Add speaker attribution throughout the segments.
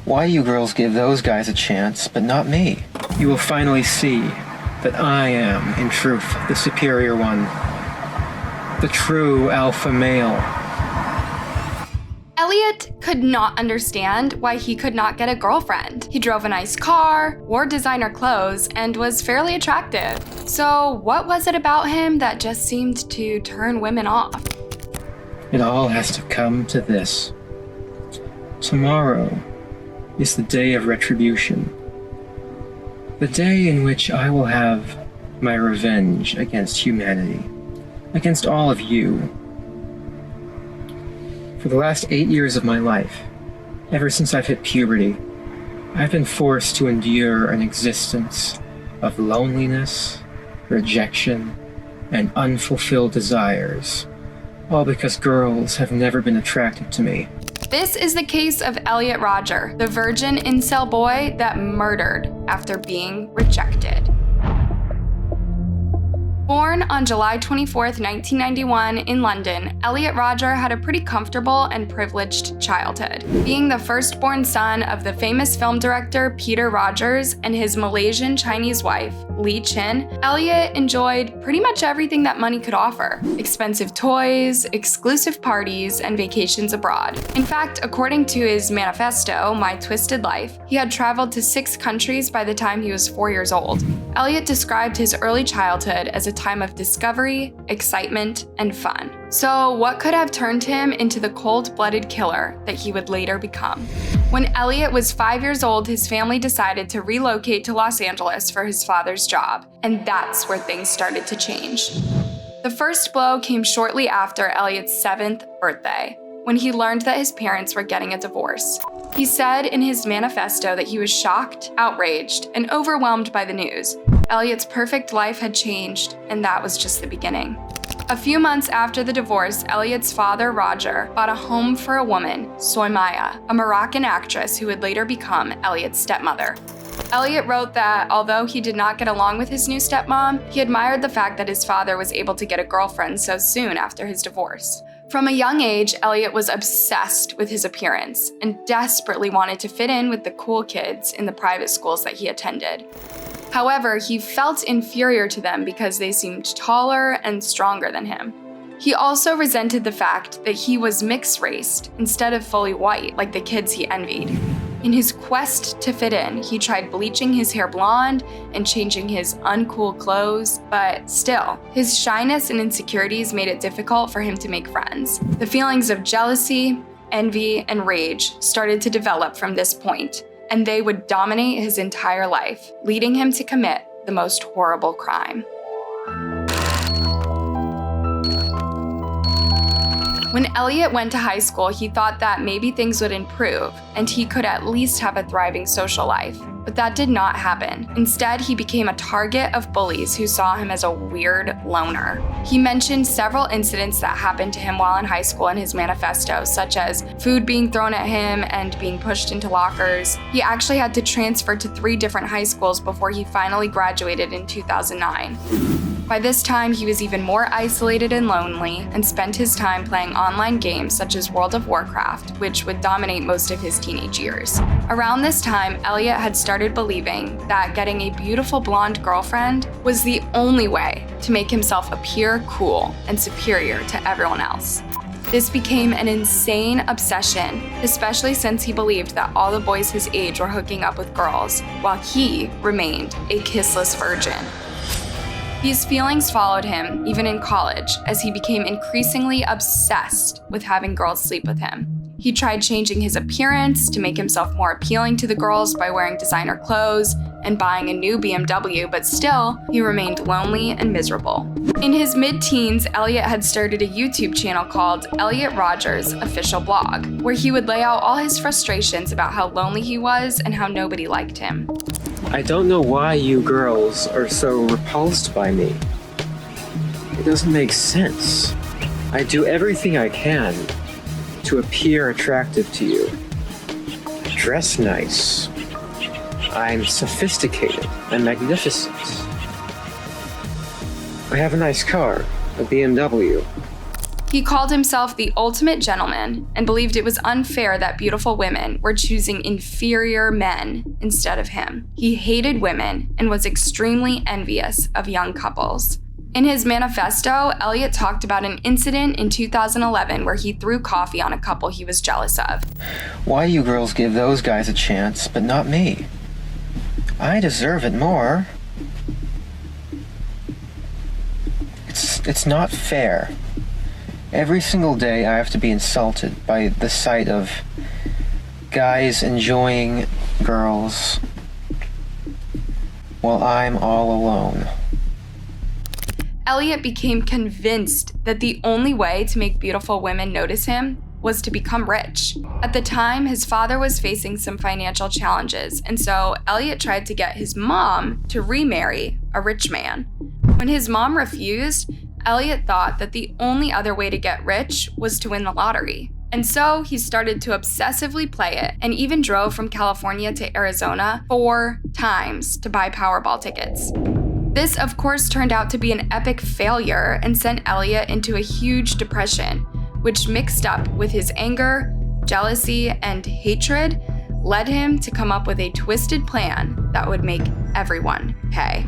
Speaker 1: Why you girls give those guys a chance, but not me? You will finally see that I am, in truth, the superior one. The true alpha male.
Speaker 2: Elliot could not understand why he could not get a girlfriend. He drove a nice car, wore designer clothes, and was fairly attractive. So what was it about him that just seemed to turn women off?
Speaker 1: It all has to come to this. Tomorrow is the day of retribution. The day in which I will have my revenge against humanity, against all of you. For the last 8 years of my life, ever since I've hit puberty, I've been forced to endure an existence of loneliness, rejection, and unfulfilled desires, all because girls have never been attracted to me.
Speaker 2: This is the case of Elliot Rodger, the virgin incel boy that murdered after being rejected. Born on July 24, 1991 in London, Elliot Rodger had a pretty comfortable and privileged childhood. Being the firstborn son of the famous film director Peter Rogers and his Malaysian Chinese wife, Lee Chin, Elliot enjoyed pretty much everything that money could offer. Expensive toys, exclusive parties, and vacations abroad. In fact, according to his manifesto, My Twisted Life, he had traveled to 6 countries by the time he was 4 years old. Elliot described his early childhood as a time of discovery, excitement, and fun. So what could have turned him into the cold-blooded killer that he would later become? When Elliot was 5 years old, his family decided to relocate to Los Angeles for his father's job, and that's where things started to change. The first blow came shortly after Elliot's 7th birthday, when he learned that his parents were getting a divorce. He said in his manifesto that he was shocked, outraged, and overwhelmed by the news. Elliot's perfect life had changed, and that was just the beginning. A few months after the divorce, Elliot's father, Roger, bought a home for a woman, Soimaya, a Moroccan actress who would later become Elliot's stepmother. Elliot wrote that although he did not get along with his new stepmom, he admired the fact that his father was able to get a girlfriend so soon after his divorce. From a young age, Elliot was obsessed with his appearance and desperately wanted to fit in with the cool kids in the private schools that he attended. However, he felt inferior to them because they seemed taller and stronger than him. He also resented the fact that he was mixed-raced instead of fully white like the kids he envied. In his quest to fit in, he tried bleaching his hair blonde and changing his uncool clothes, but still, his shyness and insecurities made it difficult for him to make friends. The feelings of jealousy, envy, and rage started to develop from this point, and they would dominate his entire life, leading him to commit the most horrible crime. When Elliot went to high school, he thought that maybe things would improve and he could at least have a thriving social life. But that did not happen. Instead, he became a target of bullies who saw him as a weird loner. He mentioned several incidents that happened to him while in high school in his manifesto, such as food being thrown at him and being pushed into lockers. He actually had to transfer to 3 different high schools before he finally graduated in 2009. By this time, he was even more isolated and lonely and spent his time playing online games such as World of Warcraft, which would dominate most of his teenage years. Around this time, Elliot had started believing that getting a beautiful blonde girlfriend was the only way to make himself appear cool and superior to everyone else. This became an insane obsession, especially since he believed that all the boys his age were hooking up with girls, while he remained a kissless virgin. These feelings followed him even in college, as he became increasingly obsessed with having girls sleep with him. He tried changing his appearance to make himself more appealing to the girls by wearing designer clothes and buying a new BMW, but still, he remained lonely and miserable. In his mid-teens, Elliot had started a YouTube channel called Elliot Rodger's Official Blog, where he would lay out all his frustrations about how lonely he was and how nobody liked him.
Speaker 1: I don't know why you girls are so repulsed by me. It doesn't make sense. I do everything I can to appear attractive to you. I dress nice. I'm sophisticated and magnificent. I have a nice car, a BMW.
Speaker 2: He called himself the ultimate gentleman and believed it was unfair that beautiful women were choosing inferior men instead of him. He hated women and was extremely envious of young couples. In his manifesto, Elliot talked about an incident in 2011 where he threw coffee on a couple he was jealous of.
Speaker 1: Why you girls give those guys a chance, but not me? I deserve it more. It's not fair. Every single day I have to be insulted by the sight of guys enjoying girls while I'm all alone.
Speaker 2: Elliot became convinced that the only way to make beautiful women notice him was to become rich. At the time, his father was facing some financial challenges, and so Elliot tried to get his mom to remarry a rich man. When his mom refused, Elliot thought that the only other way to get rich was to win the lottery. And so he started to obsessively play it and even drove from California to Arizona 4 times to buy Powerball tickets. This, of course, turned out to be an epic failure and sent Elliot into a huge depression, which mixed up with his anger, jealousy, and hatred led him to come up with a twisted plan that would make everyone pay.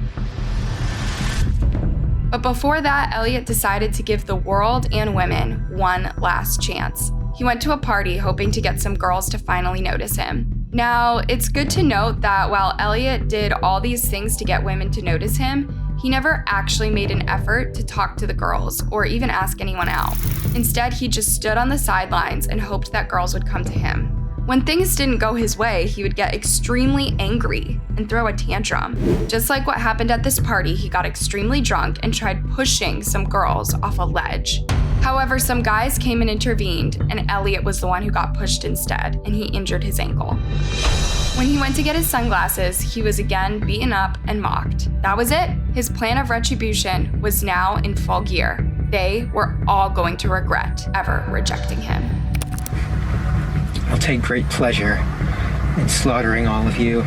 Speaker 2: But before that, Elliot decided to give the world and women one last chance. He went to a party hoping to get some girls to finally notice him. Now, it's good to note that while Elliot did all these things to get women to notice him, he never actually made an effort to talk to the girls or even ask anyone out. Instead, he just stood on the sidelines and hoped that girls would come to him. When things didn't go his way, he would get extremely angry and throw a tantrum. Just like what happened at this party, he got extremely drunk and tried pushing some girls off a ledge. However, some guys came and intervened, and Elliot was the one who got pushed instead, and he injured his ankle. When he went to get his sunglasses, he was again beaten up and mocked. That was it. His plan of retribution was now in full gear. They were all going to regret ever rejecting him.
Speaker 1: I'll take great pleasure in slaughtering all of you.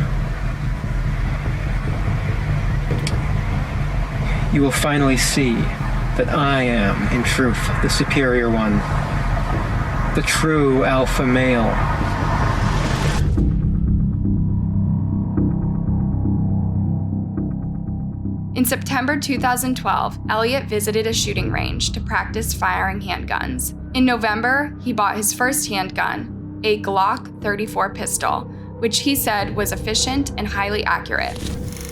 Speaker 1: You will finally see that I am, in truth, the superior one, the true alpha male.
Speaker 2: In September 2012, Elliot visited a shooting range to practice firing handguns. In November, he bought his first handgun, a Glock 34 pistol, which he said was efficient and highly accurate.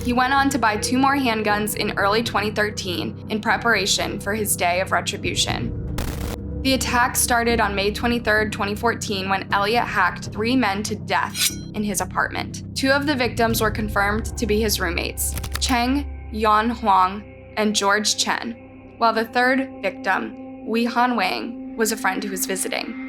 Speaker 2: He went on to buy 2 more handguns in early 2013 in preparation for his day of retribution. The attack started on May 23, 2014, when Elliot hacked 3 men to death in his apartment. 2 of the victims were confirmed to be his roommates, Cheng Yan Huang and George Chen, while the 3rd victim, Wei Han Wang, was a friend who was visiting.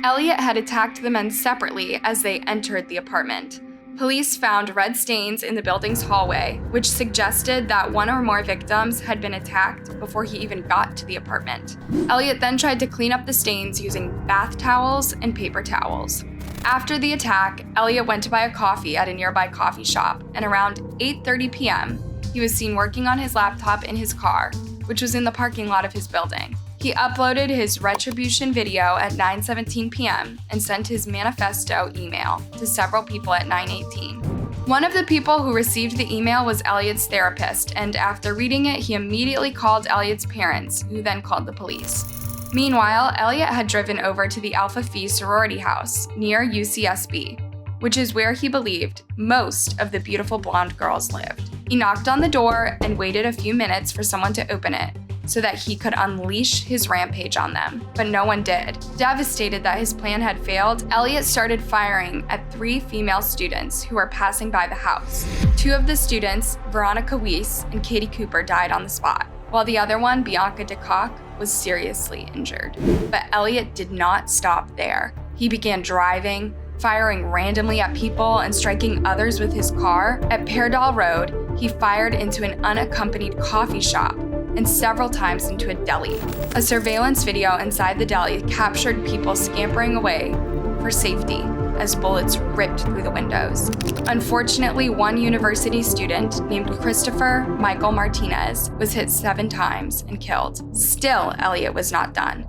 Speaker 2: Elliot had attacked the men separately as they entered the apartment. Police found red stains in the building's hallway, which suggested that 1 or more victims had been attacked before he even got to the apartment. Elliot then tried to clean up the stains using bath towels and paper towels. After the attack, Elliot went to buy a coffee at a nearby coffee shop, and around 8:30 p.m., he was seen working on his laptop in his car, which was in the parking lot of his building. He uploaded his retribution video at 9:17 p.m. and sent his manifesto email to several people at 9:18. One of the people who received the email was Elliot's therapist, and after reading it, he immediately called Elliot's parents, who then called the police. Meanwhile, Elliot had driven over to the Alpha Phi sorority house near UCSB, which is where he believed most of the beautiful blonde girls lived. He knocked on the door and waited a few minutes for someone to open it, so that he could unleash his rampage on them, but no one did. Devastated that his plan had failed, Elliot started firing at 3 female students who were passing by the house. 2 of the students, Veronica Weiss and Katie Cooper, died on the spot, while the other one, Bianca DeCock, was seriously injured. But Elliot did not stop there. He began driving, firing randomly at people and striking others with his car. At Peardall Road, he fired into an unaccompanied coffee shop and several times into a deli. A surveillance video inside the deli captured people scampering away for safety as bullets ripped through the windows. Unfortunately, one university student named Christopher Michael Martinez was hit 7 times and killed. Still, Elliot was not done.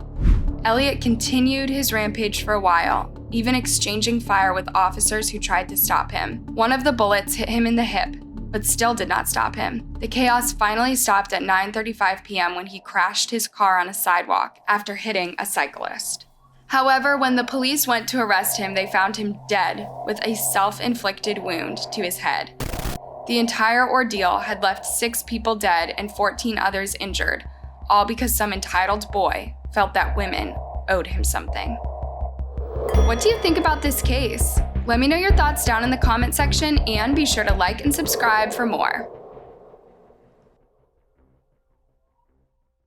Speaker 2: Elliot continued his rampage for a while, even exchanging fire with officers who tried to stop him. One of the bullets hit him in the hip, but still did not stop him. The chaos finally stopped at 9:35 p.m. when he crashed his car on a sidewalk after hitting a cyclist. However, when the police went to arrest him, they found him dead with a self-inflicted wound to his head. The entire ordeal had left 6 people dead and 14 others injured, all because some entitled boy felt that women owed him something. What do you think about this case? Let me know your thoughts down in the comment section and be sure to like and subscribe for more.